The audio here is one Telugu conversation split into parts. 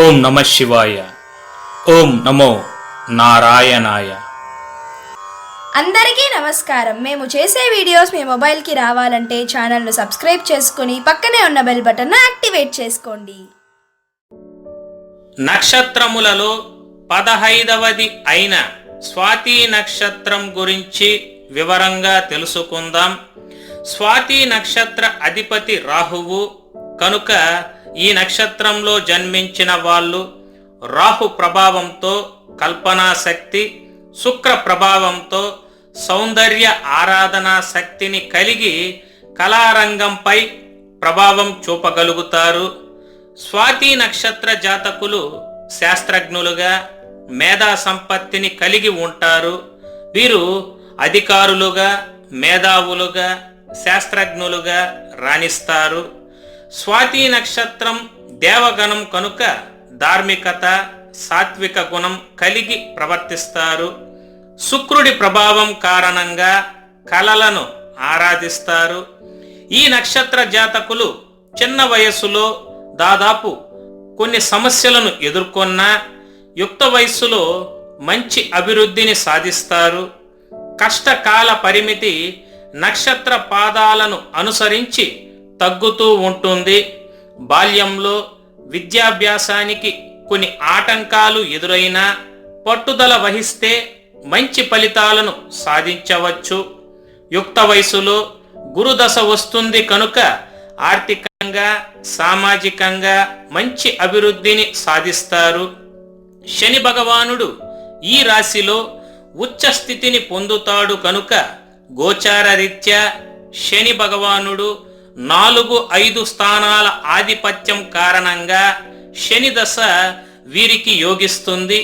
ఓం నమః శివాయ. ఓం నమో నారాయణాయ. అందరికీ నమస్కారం. మేము చేసే వీడియోస్ మీ మొబైల్కి రావాలంటే ఛానల్ను సబ్స్క్రైబ్ చేసుకుని పక్కనే ఉన్న బెల్ బటన్ను యాక్టివేట్ చేసుకోండి. నక్షత్రములలో 15వది అయిన స్వాతి నక్షత్రం గురించి వివరంగా తెలుసుకుందాం. స్వాతి నక్షత్ర అధిపతి రాహువు కనుక ఈ నక్షత్రంలో జన్మించిన వాళ్ళు రాహు ప్రభావంతో కల్పనా శక్తి, శుక్ర ప్రభావంతో సౌందర్య ఆరాధనా శక్తిని కలిగి కళారంగంపై ప్రభావం చూపగలుగుతారు. స్వాతి నక్షత్ర జాతకులు శాస్త్రజ్ఞులుగా మేధా సంపత్తిని కలిగి ఉంటారు. వీరు అధికారులుగా, మేధావులుగా, శాస్త్రజ్ఞులుగా రాణిస్తారు. స్వాతి నక్షత్రం దేవగణం కనుక ధార్మికత, సాత్విక గుణం కలిగి ప్రవర్తిస్తారు. శుక్రుడి ప్రభావం కారణంగా కళలను ఆరాధిస్తారు. ఈ నక్షత్ర జాతకులు చిన్న వయస్సులో దాదాపు కొన్ని సమస్యలను ఎదుర్కొన్నా యుక్త వయస్సులో మంచి అభివృద్ధిని సాధిస్తారు. కష్టకాల పరిమితి నక్షత్ర పాదాలను అనుసరించి తగ్గుతూ ఉంటుంది. బాల్యంలో విద్యాభ్యాసానికి కొన్ని ఆటంకాలు ఎదురైనా పట్టుదల వహిస్తే మంచి ఫలితాలను సాధించవచ్చు. యుక్త వయసులో గురుదశ వస్తుంది కనుక ఆర్థికంగా, సామాజికంగా మంచి అభివృద్ధిని సాధిస్తారు. శని భగవానుడు ఈ రాశిలో ఉచ్చ స్థితిని పొందుతాడు కనుక గోచార రీత్యా శని భగవానుడు 4-5 స్థానాల ఆధిపత్యం కారణంగా శని దశ వీరికి యోగిస్తుంది.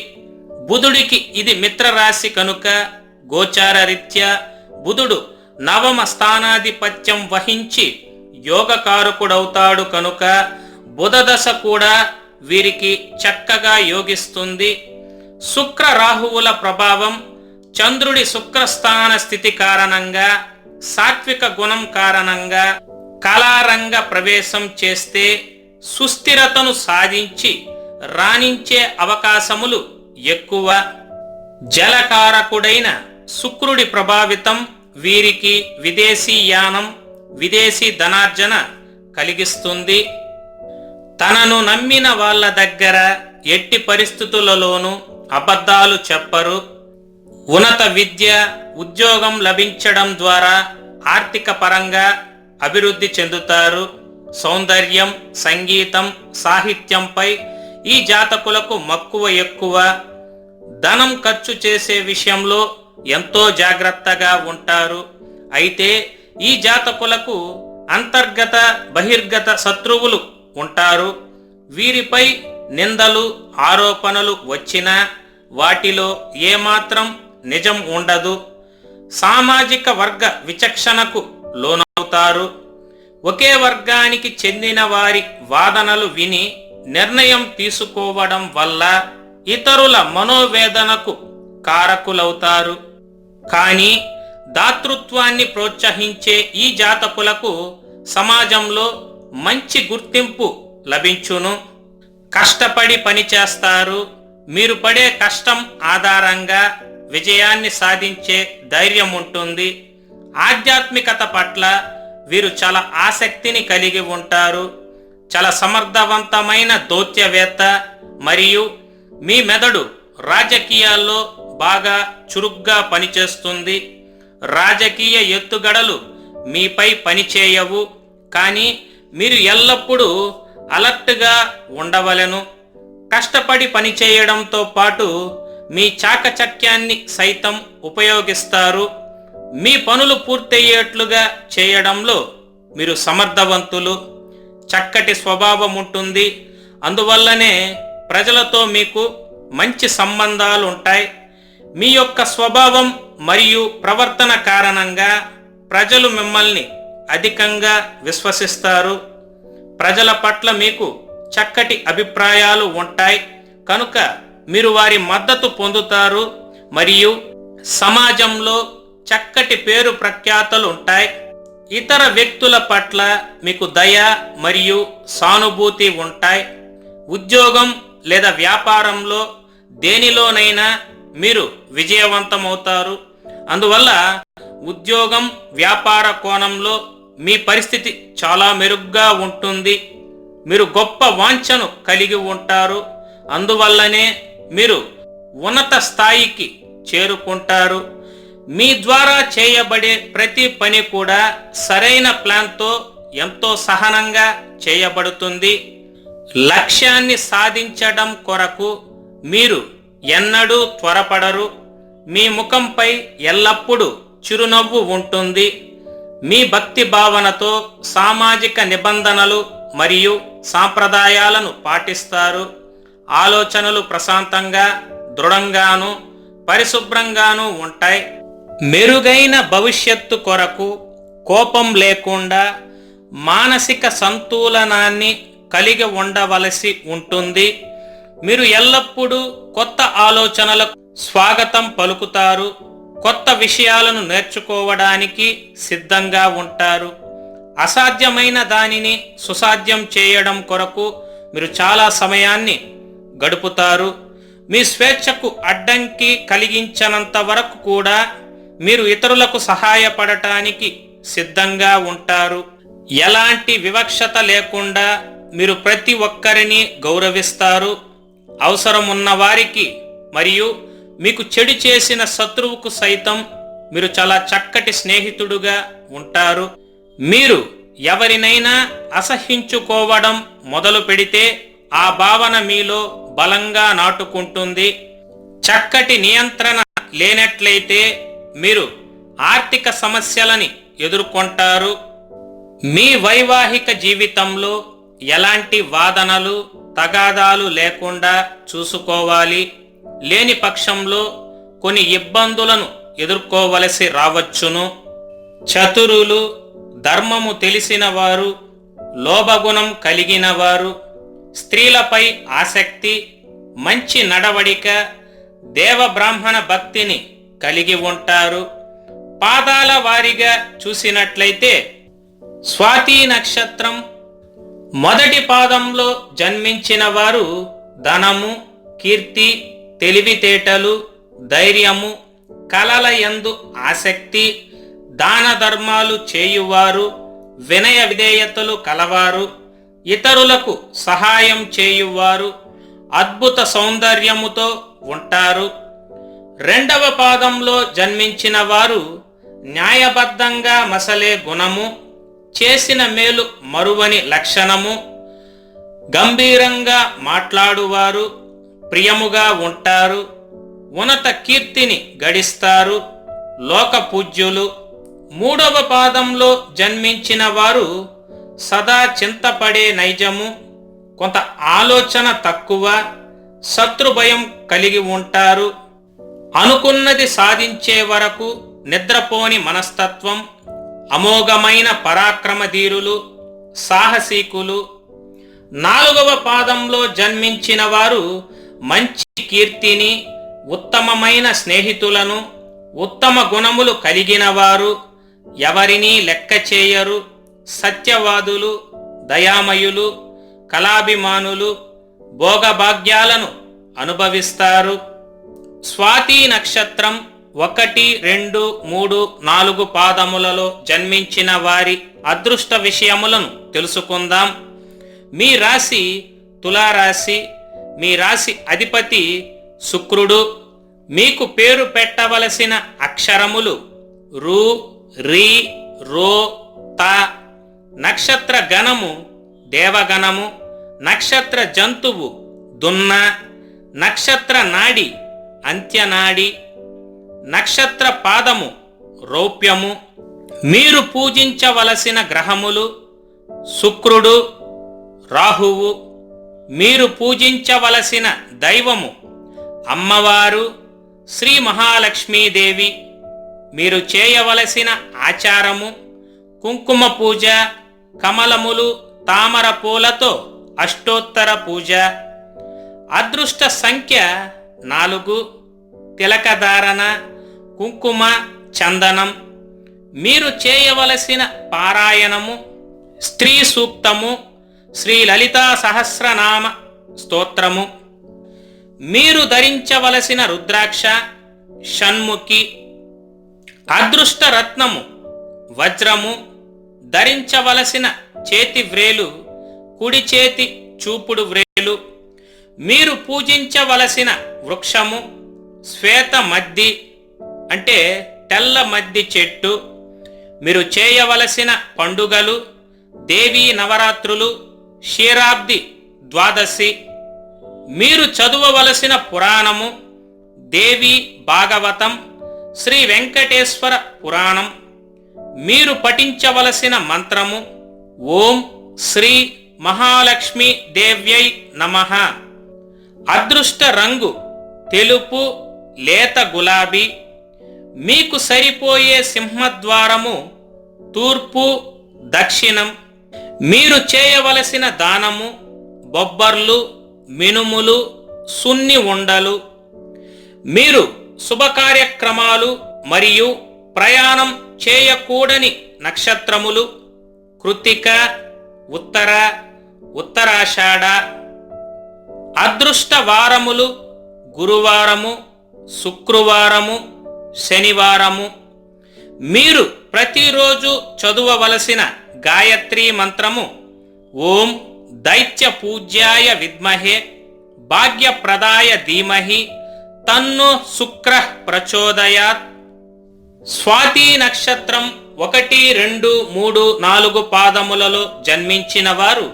బుధుడికి ఇది మిత్రరాశి కనుక గోచార రీత్యా బుధుడు 9వ స్థానాధిపత్యం వహించి యోగకారకుడవుతాడు కనుక బుధ దశ కూడా వీరికి చక్కగా యోగిస్తుంది. శుక్ర రాహువుల ప్రభావం, చంద్రుడి శుక్రస్థాన స్థితి కారణంగా, సాత్విక గుణం కారణంగా కళారంగ ప్రవేశం చేస్తే సుస్థిరతను సాధించి రాణించే అవకాశములు ఎక్కువ. జలకారకుడైన శుక్రుడి ప్రభావితం వీరికి విదేశీ యానం, విదేశీ ధనార్జన కలిగిస్తుంది. తనను నమ్మిన వాళ్ళ దగ్గర ఎట్టి పరిస్థితులలోనూ అబద్ధాలు చెప్పరు. ఉన్నత విద్య, ఉద్యోగం లభించడం ద్వారా ఆర్థిక పరంగా అభివృద్ధి చెందుతారు. సౌందర్యం, సంగీతం, సాహిత్యంపై ఈ జాతకులకు మక్కువ ఎక్కువ. ధనం ఖర్చు చేసే విషయంలో ఎంతో జాగ్రత్తగా ఉంటారు. అయితే ఈ జాతకులకు అంతర్గత, బహిర్గత శత్రువులు ఉంటారు. వీరిపై నిందలు, ఆరోపణలు వచ్చినా వాటిలో ఏమాత్రం నిజం ఉండదు. సామాజిక వర్గ విచక్షణకు లోనవుతారు. ఒకే వర్గానికి చెందిన వారి వాదనలు విని నిర్ణయం తీసుకోవడం వల్ల ఇతరుల మనోవేదనకు కారకులవుతారు. కానీ దాతృత్వాన్ని ప్రోత్సహించే ఈ జాతకులకు సమాజంలో మంచి గుర్తింపు లభించును. కష్టపడి పనిచేస్తారు. మీరు పడే కష్టం ఆధారంగా విజయాన్ని సాధించే ధైర్యం ఉంటుంది. ఆధ్యాత్మికత పట్ల వీరు చాలా ఆసక్తిని కలిగి ఉంటారు. చాలా సమర్థవంతమైన దౌత్యవేత్త మరియు మీ మెదడు రాజకీయాల్లో బాగా చురుగ్గా పనిచేస్తుంది. రాజకీయ ఎత్తుగడలు మీపై పనిచేయవు, కానీ మీరు ఎల్లప్పుడూ అలర్ట్గా ఉండవలెను. కష్టపడి పనిచేయడంతో పాటు మీ చాకచక్యాన్ని సైతం ఉపయోగిస్తారు. మీ పనులు పూర్తయ్యేట్లుగా చేయడంలో మీరు సమర్థవంతులు. చక్కటి స్వభావం ఉంటుంది. అందువల్లనే ప్రజలతో మీకు మంచి సంబంధాలు ఉంటాయి. మీ యొక్క స్వభావం మరియు ప్రవర్తన కారణంగా ప్రజలు మిమ్మల్ని అధికంగా విశ్వసిస్తారు. ప్రజల పట్ల మీకు చక్కటి అభిప్రాయాలు ఉంటాయి కనుక మీరు వారి మద్దతు పొందుతారు మరియు సమాజంలో చక్కటి పేరు ప్రఖ్యాతలు ఉంటాయి. ఇతర వ్యక్తుల పట్ల మీకు దయ మరియు సానుభూతి ఉంటాయి. ఉద్యోగం లేదా వ్యాపారంలో దేనిలోనైనా మీరు విజయవంతమవుతారు. అందువల్ల ఉద్యోగం, వ్యాపార కోణంలో మీ పరిస్థితి చాలా మెరుగ్గా ఉంటుంది. మీరు గొప్ప వాంఛను కలిగి ఉంటారు. అందువల్లనే మీరు ఉన్నత స్థాయికి చేరుకుంటారు. మీ ద్వారా చేయబడే ప్రతి పని కూడా సరైన ప్లాన్తో ఎంతో సహనంగా చేయబడుతుంది. లక్ష్యాన్ని సాధించడం కొరకు మీరు ఎన్నడూ త్వరపడరు. మీ ముఖంపై ఎల్లప్పుడూ చిరునవ్వు ఉంటుంది. మీ భక్తి భావనతో సామాజిక నిబంధనలు మరియు సాంప్రదాయాలను పాటిస్తారు. ఆలోచనలు ప్రశాంతంగా, దృఢంగాను, పరిశుభ్రంగాను ఉంటాయి. మెరుగైన భవిష్యత్తు కొరకు కోపం లేకుండా మానసిక సంతులనాన్ని కలిగి ఉండవలసి ఉంటుంది. మీరు ఎల్లప్పుడూ కొత్త ఆలోచనలకు స్వాగతం పలుకుతారు. కొత్త విషయాలను నేర్చుకోవడానికి సిద్ధంగా ఉంటారు. అసాధ్యమైన దానిని సుసాధ్యం చేయడం కొరకు మీరు చాలా సమయాన్ని గడుపుతారు. మీ స్వేచ్ఛకు అడ్డంకి కలిగించనంత వరకు కూడా మీరు ఇతరులకు సహాయపడటానికి సిద్ధంగా ఉంటారు. ఎలాంటి వివక్షత లేకుండా మీరు ప్రతి ఒక్కరిని గౌరవిస్తారు. అవసరం ఉన్న వారికి మరియు మీకు చెడు చేసిన శత్రువుకు సైతం మీరు చాలా చక్కటి స్నేహితుడుగా ఉంటారు. మీరు ఎవరినైనా అసహ్యించుకోవడం మొదలు పెడితే ఆ భావన మీలో బలంగా నాటుకుంటుంది. చక్కటి నియంత్రణ లేనట్లయితే మీరు ఆర్థిక సమస్యలని ఎదుర్కొంటారు. మీ వైవాహిక జీవితంలో ఎలాంటి వాదనలు, తగాదాలు లేకుండా చూసుకోవాలి. లేని పక్షంలో కొన్ని ఇబ్బందులను ఎదుర్కోవలసి రావచ్చును. చతురులు, ధర్మము తెలిసిన వారు, లోభగుణం కలిగిన వారు, స్త్రీలపై ఆసక్తి, మంచి నడవడిక, దేవబ్రాహ్మణ భక్తిని కలిగి ఉంటారు. పాదాల వారీగా చూసినట్లయితే స్వాతి నక్షత్రం మొదటి పాదంలో జన్మించిన వారు ధనము, కీర్తి, తెలివితేటలు, ధైర్యము, కలల యందు ఆసక్తి, దాన ధర్మాలు చేయువారు, వినయ విధేయతలు కలవారు, ఇతరులకు సహాయం చేయువారు, అద్భుత సౌందర్యముతో ఉంటారు. రెండవ పాదంలో జన్మించిన వారు న్యాయబద్ధంగా మసలే గుణము, చేసిన మేలు మరువని లక్షణము, గంభీరంగా మాట్లాడువారు, ప్రియముగా ఉంటారు, ఉన్నత కీర్తిని గడిస్తారు, లోక పూజ్యులు. మూడవ పాదంలో జన్మించిన వారు సదా చింతపడే నైజము, కొంత ఆలోచన తక్కువ, శత్రుభయం కలిగి ఉంటారు. అనుకున్నది సాధించే వరకు నిద్రపోని మనస్తత్వం, అమోఘమైన పరాక్రమధీరులు, సాహసీకులు. నాలుగవ పాదంలో జన్మించిన వారు మంచి కీర్తిని, ఉత్తమమైన స్నేహితులను, ఉత్తమ గుణములు కలిగిన వారు, ఎవరినీ లెక్క చేయరు, సత్యవాదులు, దయామయులు, కళాభిమానులు, భోగభాగ్యాలను అనుభవిస్తారు. స్వాతి నక్షత్రం 1, 2, 3, 4 పాదములలో జన్మించిన వారి అదృష్ట విషయములను తెలుసుకుందాం. మీ రాశి తులారాశి. మీ రాశి అధిపతి శుక్రుడు. మీకు పేరు పెట్టవలసిన అక్షరములు రు, రి, రో, త. నక్షత్ర గణము దేవగణము. నక్షత్ర జంతువు దున్న. నక్షత్ర నాడి అంత్యనాడి. నక్షత్ర పాదము రౌప్యము. మీరు పూజించవలసిన గ్రహములు శుక్రుడు, రాహువు. మీరు పూజించవలసిన దైవము అమ్మవారు శ్రీ మహాలక్ష్మీదేవి. మీరు చేయవలసిన ఆచారము కుంకుమ పూజ, కమలములు, తామర పూలతో అష్టోత్తర పూజ. అదృష్ట సంఖ్య 4. తిలకధారణ, కుంకుమ, చందనం. మీరు చేయవలసిన పారాయణము స్త్రీ సూక్తము, శ్రీ లలితా సహస్రనామ స్తోత్రము. మీరు ధరించవలసిన రుద్రాక్ష షణ్ముఖి. అదృష్ట రత్నము వజ్రము. ధరించవలసిన చేతి వ్రేలు కుడి చేతి చూపుడు వ్రేలు. మీరు పూజించవలసిన వృక్షము శ్వేత మద్ది అంటే తెల్ల మద్ది చెట్టు. మీరు చేయవలసిన పండుగలు దేవీ నవరాత్రులు, క్షీరాబ్ది ద్వాదశి. మీరు చదువవలసిన పురాణము దేవి భాగవతం, శ్రీ వెంకటేశ్వర పురాణం. మీరు పఠించవలసిన మంత్రము ఓం శ్రీ మహాలక్ష్మి దేవ్యై నమః. అదృష్ట రంగు తెలుపు లేత గులాబీ. మీకు సరిపోయే సింహద్వారము తూర్పు దక్షిణం. మీరు చేయవలసిన దానము బొబ్బర్లు, మినుములు, సున్ని ఉండలు. మీరు శుభకార్యక్రమాలు మరియు ప్రయాణం చేయకూడని నక్షత్రములు కృత్తిక, ఉత్తర, ఉత్తరాషాఢ. అదృష్ట వారములు గురువారము, శుక్రవారము, శనివారము. మీరు ప్రతిరోజు చదువవలసిన గాయత్రీ మంత్రము ఓం దైత్య పూజ్యాయ విద్మహే భాగ్యప్రదాయ ధీమహి తన్నో శుక్ర ప్రచోదయాత్. స్వాతి నక్షత్రం 1, 2, 3, 4 పాదములలో జన్మించిన వారు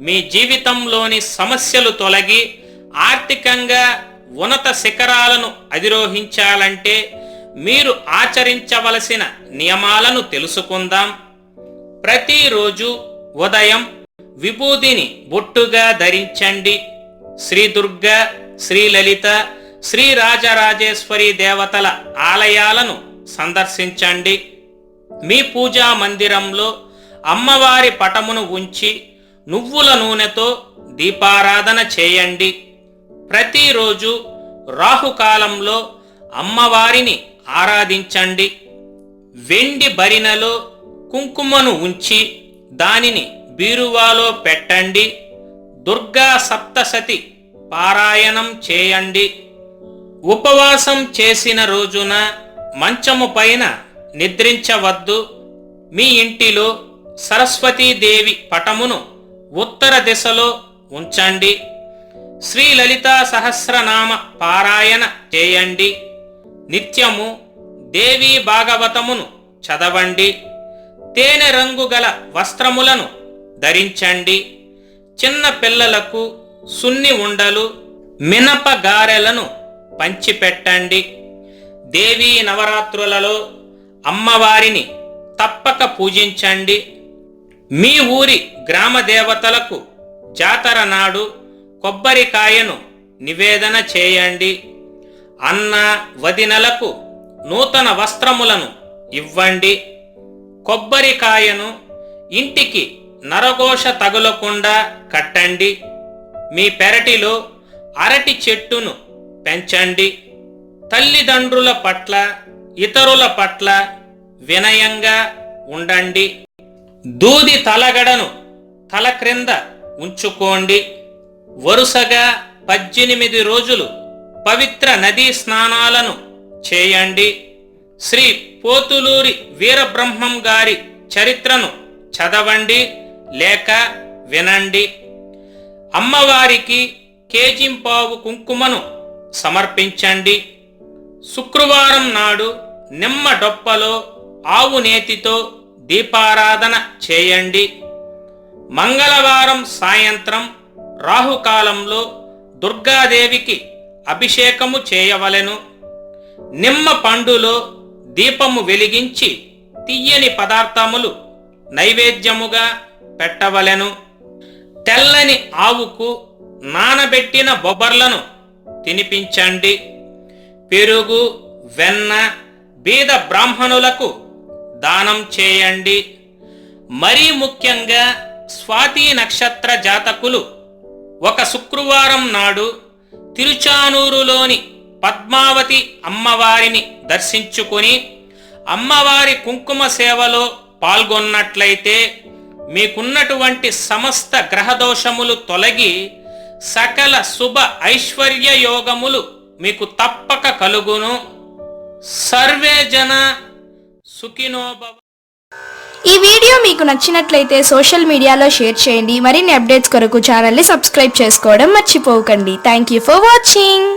మీ జీవితంలోని సమస్యలు తొలగి ఆర్థికంగా ఉన్నత శిఖరాలను అధిరోహించాలంటే మీరు ఆచరించవలసిన నియమాలను తెలుసుకుందాం. ప్రతిరోజు ఉదయం విభూదిని బొట్టుగా ధరించండి. శ్రీ దుర్గా, శ్రీ లలిత, శ్రీ రాజరాజేశ్వరి దేవతల ఆలయాలను సందర్శించండి. మీ పూజా మందిరంలో అమ్మవారి పటమును ఉంచి నువ్వుల నూనెతో దీపారాధన చేయండి. ప్రతిరోజు రాహుకాలంలో అమ్మవారిని ఆరాధించండి. వెండి బరినెలో కుంకుమను ఉంచి దానిని బీరువాలో పెట్టండి. దుర్గా సప్తశతి పారాయణం చేయండి. ఉపవాసం చేసిన రోజున మంచము పైన నిద్రించవద్దు. మీ ఇంటిలో సరస్వతీదేవి పటమును ఉత్తర దిశలో ఉంచండి. శ్రీ లలితా సహస్రనామ పారాయణ చేయండి. నిత్యము దేవీ భాగవతమును చదవండి. తేనె రంగు గల వస్త్రములను ధరించండి. చిన్న పిల్లలకు సున్ని ఉండలు, మినప గారెలను పంచిపెట్టండి. దేవీ నవరాత్రులలో అమ్మవారిని తప్పక పూజించండి. మీ ఊరి గ్రామ దేవతలకు జాతర నాడు కొబ్బరికాయను నివేదన చేయండి. అన్న వదినలకు నూతన వస్త్రములను ఇవ్వండి. కొబ్బరికాయను ఇంటికి నరఘోష తగులకుండా కట్టండి. మీ పెరటిలో అరటి చెట్టును పెంచండి. తల్లిదండ్రుల పట్ల, ఇతరుల పట్ల వినయంగా ఉండండి. దూది తలగడను తల క్రింద ఉంచుకోండి. వరుసగా 18 రోజులు పవిత్ర నదీ స్నానాలను చేయండి. శ్రీ పోతులూరి వీరబ్రహ్మం గారి చరిత్రను చదవండి లేక వినండి. అమ్మవారికి కేజింపావు కుంకుమను సమర్పించండి. శుక్రవారం నాడు నిమ్మ డొప్పలో ఆవు నేతితో దీపారాధన చేయండి. మంగళవారం సాయంత్రం రాహుకాలంలో దుర్గాదేవికి అభిషేకము చేయవలెను. నిమ్మ పండులో దీపము వెలిగించి తియ్యని పదార్థములు నైవేద్యముగా పెట్టవలెను. తెల్లని ఆవుకు నానబెట్టిన బొబ్బర్లను తినిపించండి. పెరుగు, వెన్న బీద బ్రాహ్మణులకు దానం చేయండి. మరీ ముఖ్యంగా స్వాతి నక్షత్ర జాతకులు ఒక శుక్రవారం నాడు తిరుచానూరులోని పద్మావతి అమ్మవారిని దర్శించుకొని అమ్మవారి కుంకుమ సేవలో పాల్గొన్నట్లయితే మీకున్నటువంటి సమస్త గ్రహదోషములు తొలగి సకల శుభ ఐశ్వర్య యోగములు మీకు తప్పక కలుగును. సర్వే జన సుఖినో భవ. ఈ వీడియో మీకు నచ్చినట్లయితే సోషల్ మీడియాలో షేర్ చేయండి. మరిన్ని అప్డేట్స్ కొరకు ఛానల్ని సబ్స్క్రైబ్ చేసుకోవడం మర్చిపోకండి. Thank you for watching.